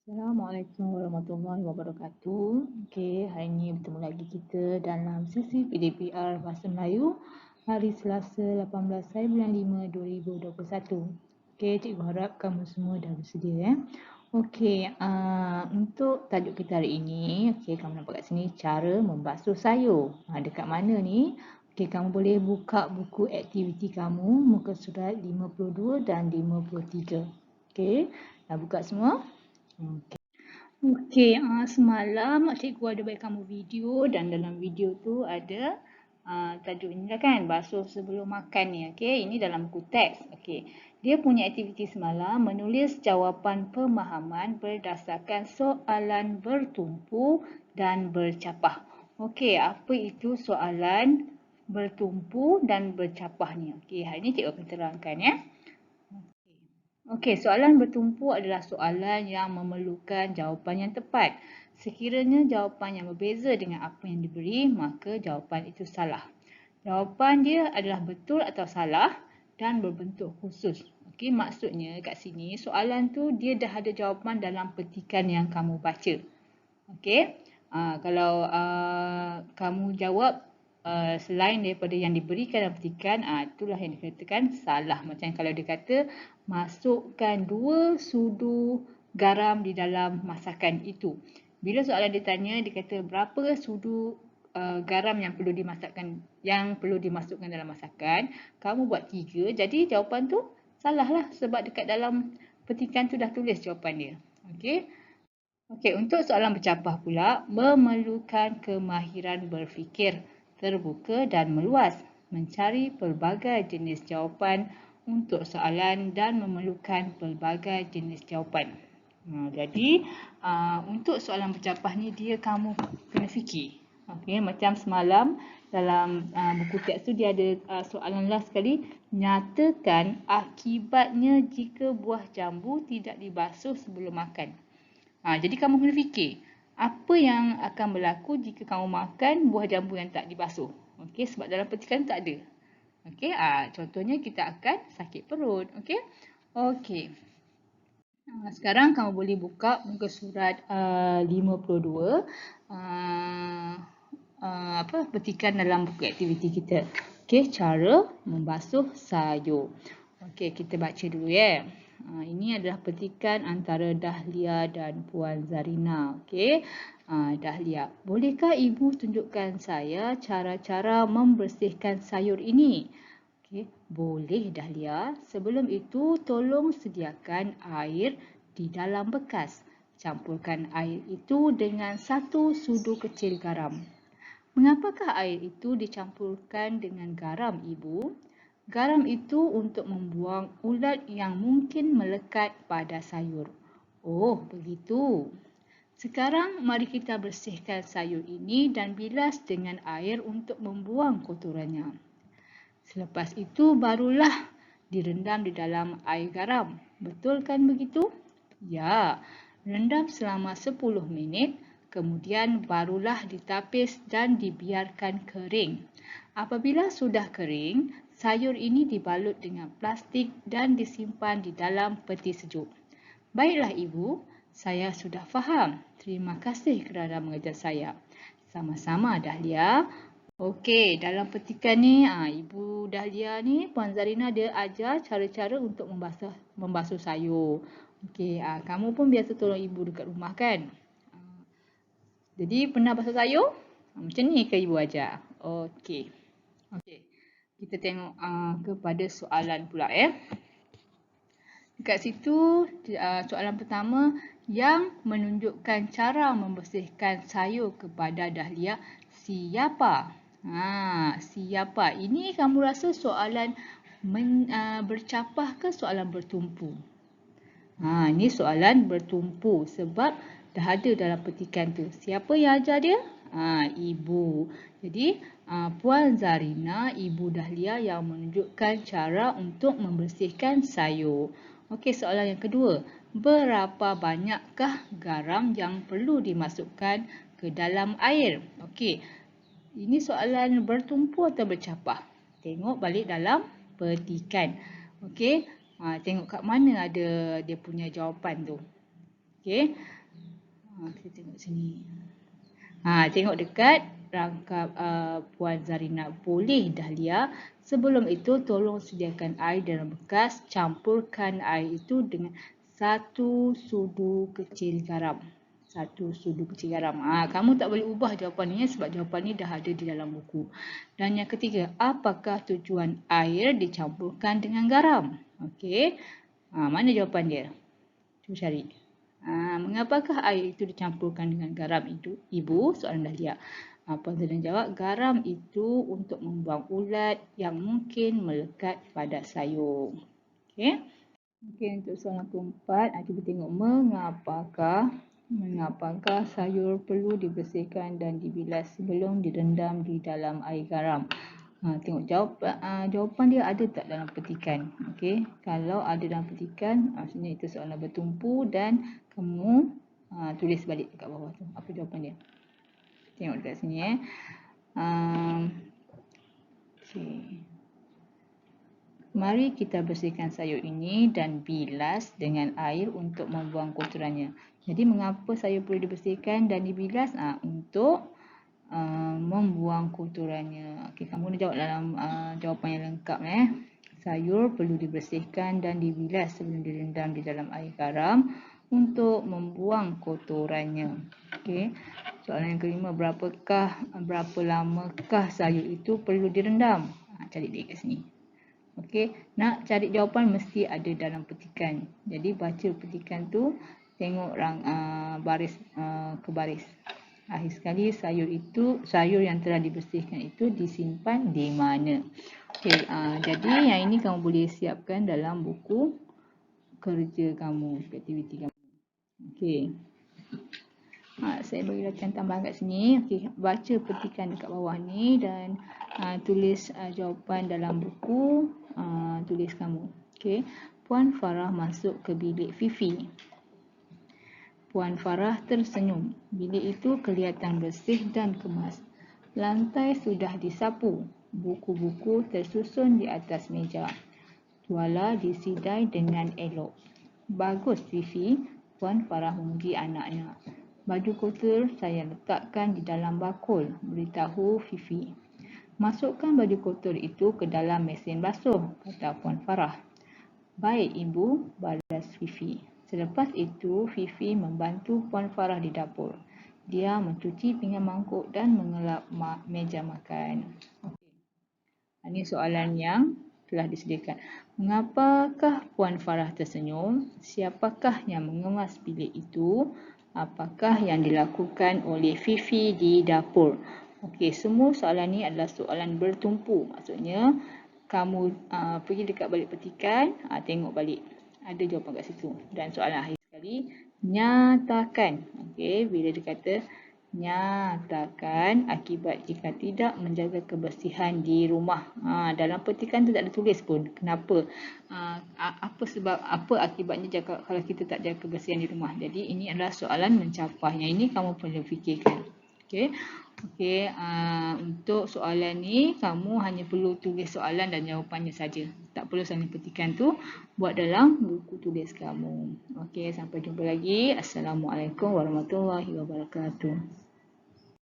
Assalamualaikum warahmatullahi wabarakatuh. Okey, hari ini bertemu lagi kita dalam sesi PDPR Bahasa Melayu hari Selasa 18 hari bulan 5 2021. Okey, cikgu harap kamu semua dah bersedia ya. Okey, untuk tajuk kita hari ini, okey kamu nampak kat sini cara membasuh sayur. Dekat mana ni? Okey, kamu boleh buka buku aktiviti kamu muka surat 52 dan 53. Okey, dah buka semua? Okey, semalam cikgu ada bagi kamu video dan dalam video tu ada tajuk ni lah kan, basuh sebelum makan ni. Okey, ini dalam buku teks. Okey, dia punya aktiviti semalam menulis jawapan pemahaman berdasarkan soalan bertumpu dan bercapah. Okey, apa itu soalan bertumpu dan bercapah ni? Okey, hari ni cikgu akan terangkan ya. Okey, soalan bertumpu adalah soalan yang memerlukan jawapan yang tepat. Sekiranya jawapan yang berbeza dengan apa yang diberi, maka jawapan itu salah. Jawapan dia adalah betul atau salah dan berbentuk khusus. Okey, maksudnya kat sini soalan tu dia dah ada jawapan dalam petikan yang kamu baca. Okey, kalau kamu jawab selain daripada yang diberikan dalam petikan, itulah yang dikatakan salah. Macam kalau dia kata masukkan 2 sudu garam di dalam masakan itu. Bila soalan ditanya, dia kata berapa sudu garam yang perlu dimasukkan dalam masakan, kamu buat 3, jadi jawapan tu salah lah sebab dekat dalam petikan tu dah tulis jawapan dia. Okey. Okey, untuk soalan bercapah pula, memerlukan kemahiran berfikir terbuka dan meluas, mencari pelbagai jenis jawapan untuk soalan dan memerlukan pelbagai jenis jawapan. Jadi, untuk soalan bercapah ni dia kamu kena fikir. Okey, macam semalam dalam buku teks tu dia ada soalan last sekali, nyatakan akibatnya jika buah jambu tidak dibasuh sebelum makan. Jadi kamu kena fikir, apa yang akan berlaku jika kamu makan buah jambu yang tak dibasuh? Okey, sebab dalam petikan tak ada. Okey, contohnya kita akan sakit perut. Okey. Okey. Sekarang kamu boleh buka muka surat 52 petikan dalam buku aktiviti kita. Okey, cara membasuh sayur. Okey, kita baca dulu ya. Ini adalah petikan antara Dahlia dan Puan Zarina. Okey, Dahlia, bolehkah ibu tunjukkan saya cara-cara membersihkan sayur ini? Okey, boleh Dahlia. Sebelum itu, tolong sediakan air di dalam bekas. Campurkan air itu dengan 1 sudu kecil garam. Mengapakah air itu dicampurkan dengan garam, Ibu? Garam itu untuk membuang ulat yang mungkin melekat pada sayur. Oh, begitu. Sekarang mari kita bersihkan sayur ini dan bilas dengan air untuk membuang kotorannya. Selepas itu barulah direndam di dalam air garam. Betul kan begitu? Ya, rendam selama 10 minit. Kemudian barulah ditapis dan dibiarkan kering. Apabila sudah kering, sayur ini dibalut dengan plastik dan disimpan di dalam peti sejuk. Baiklah Ibu, saya sudah faham. Terima kasih kerana mengajar saya. Sama-sama Dahlia. Okey, dalam petikan ni, Ibu Dahlia ni, Puan Zarina dia ajar cara-cara untuk membasuh sayur. Okey, kamu pun biasa tolong ibu dekat rumah kan? Jadi pernah basuh sayur? Macam ni ke ibu ajar? Okey. Okey. Kita tengok kepada soalan pula ya. Dekat situ soalan pertama yang menunjukkan cara membersihkan sayur kepada Dahlia, siapa? Siapa? Ini kamu rasa soalan bercapah ke soalan bertumpu? Ini soalan bertumpu sebab dah ada dalam petikan tu. Siapa yang ajar dia? Ibu. Jadi, Puan Zarina, Ibu Dahlia yang menunjukkan cara untuk membersihkan sayur. Okey, soalan yang kedua. Berapa banyakkah garam yang perlu dimasukkan ke dalam air? Okey, ini soalan bertumpu atau bercapah? Tengok balik dalam petikan. Okey. Tengok kat mana ada dia punya jawapan tu. Okey. Kita tengok sini. Tengok dekat rangkap Puan Zarina. Boleh Dahlia. Sebelum itu tolong sediakan air dalam bekas. Campurkan air itu dengan 1 sudu kecil garam. 1 sudu kecil garam. Kamu tak boleh ubah jawapan ni sebab jawapan ni dah ada di dalam buku. Dan yang ketiga, apakah tujuan air dicampurkan dengan garam? Okey. Mana jawapan dia? Cuba cari. Mengapakah air itu dicampurkan dengan garam itu? Ibu, soalan Dahlia. Puan Zarina jawab, garam itu untuk membuang ulat yang mungkin melekat pada sayur. Okey. Okey, untuk soalan keempat, cuba tengok mengapakah sayur perlu dibersihkan dan dibilas sebelum direndam di dalam air garam? Tengok jawapan dia ada tak dalam petikan. Okey, kalau ada dalam petikan, maksudnya itu soalan bertumpu dan kamu tulis balik dekat bawah tu. Apa jawapan dia? Tengok dekat sini Okey. Mari kita bersihkan sayur ini dan bilas dengan air untuk membuang kotorannya. Jadi mengapa sayur perlu dibersihkan dan dibilas? Untuk membuang kotorannya. Okey, kamu nak jawab dalam jawapan yang lengkap. Sayur perlu dibersihkan dan dibilas sebelum direndam di dalam air garam untuk membuang kotorannya. Okey. Soalan yang kelima, berapa lamakah sayur itu perlu direndam? Cari dia kat sini. Okey, nak cari jawapan mesti ada dalam petikan. Jadi baca petikan tu, tengok baris ke baris. Akhir sekali sayur yang telah dibersihkan itu disimpan di mana. Okey, jadi yang ini kamu boleh siapkan dalam buku kerja kamu, aktiviti kamu. Okey. Saya bagi latihan tambahan kat sini. Okey, baca petikan dekat bawah ni dan tulis jawapan dalam buku tulis kamu. Okey. Puan Farah masuk ke bilik Fifi. Puan Farah tersenyum. Bilik itu kelihatan bersih dan kemas. Lantai sudah disapu. Buku-buku tersusun di atas meja. Tuala disidai dengan elok. Bagus, Fifi. Puan Farah memuji anaknya. Baju kotor saya letakkan di dalam bakul, beritahu Fifi. Masukkan baju kotor itu ke dalam mesin basuh, kata Puan Farah. Baik, Ibu, balas Fifi. Selepas itu, Fifi membantu Puan Farah di dapur. Dia mencuci pinggan mangkuk dan mengelap meja makan. Ini soalan yang telah disediakan. Mengapakah Puan Farah tersenyum? Siapakah yang mengemas bilik itu? Apakah yang dilakukan oleh Fifi di dapur? Okey, semua soalan ni adalah soalan bertumpu. Maksudnya, kamu pergi dekat balik petikan, tengok balik. Ada jawapan kat situ. Dan soalan akhir sekali, nyatakan. Okey, bila dia kata nyatakan akibat jika tidak menjaga kebersihan di rumah. Dalam petikan tu tak ada tulis pun kenapa. Apa sebab, apa akibatnya kalau kita tak jaga kebersihan di rumah. Jadi ini adalah soalan mencapai. Yang ini kamu perlu fikirkan. Okey. Okey, untuk soalan ni kamu hanya perlu tulis soalan dan jawapannya saja. Tak perlu saling petikan tu buat dalam buku tulis kamu. Okey, sampai jumpa lagi. Assalamualaikum warahmatullahi wabarakatuh.